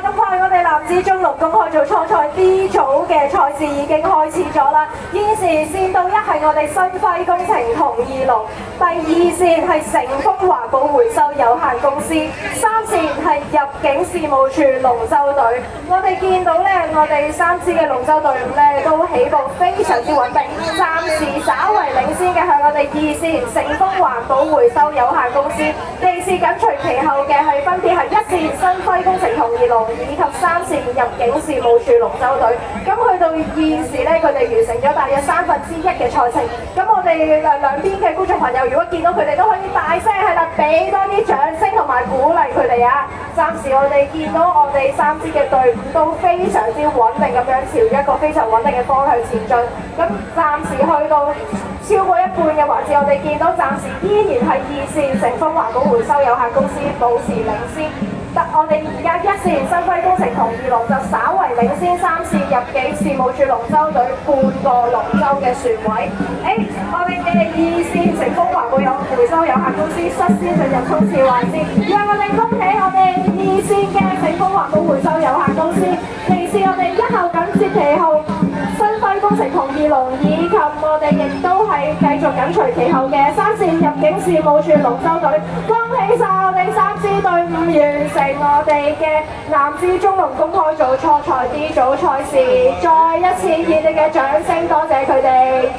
咁快我哋男子中六公開組初賽 D 組嘅賽事已經開始咗啦。現時線到一係我哋新輝工程同義龍，第二線係成豐環保回收有限公司，三線係入境事務處龍舟隊。我哋見到咧，我哋三支嘅龍舟隊伍咧都起步非常之穩定，暫時稍為領先嘅係我哋二線成豐環保回收有限公司，其次緊隨其後嘅係分別係一線新輝工程同義龍以及三線入境事務處龍舟隊。咁去到現時咧，佢哋完成咗大約1/3嘅賽程。咁我哋兩邊嘅觀眾朋友，如果見到佢哋都可以大聲係啦，俾多啲掌聲同埋鼓勵佢哋啊！暫時我哋見到我哋三支嘅隊伍都非常之穩定咁樣朝一個非常穩定嘅方向前進。咁暫時去到超過一半嘅環節，我哋見到暫時依然係二線成豐環保回收有限公司保持領先。我哋而家一線新輝工程同義龍就稍為領先三線入境事務處龍舟隊半個龍舟嘅船位。我哋嘅二線成豐環保回收有限公司率先進入衝刺環節，讓我哋恭喜我哋二線嘅成豐環保回收有限公司，其次我哋一後緊接其後新輝工程同義龍，以及我哋亦都係繼續緊隨其後嘅三線入境事務處龍舟隊。恭喜晒我哋三支隊伍完成我哋嘅男子中龍公開組初賽 D 組賽事，再一次熱烈嘅掌聲，多謝佢哋。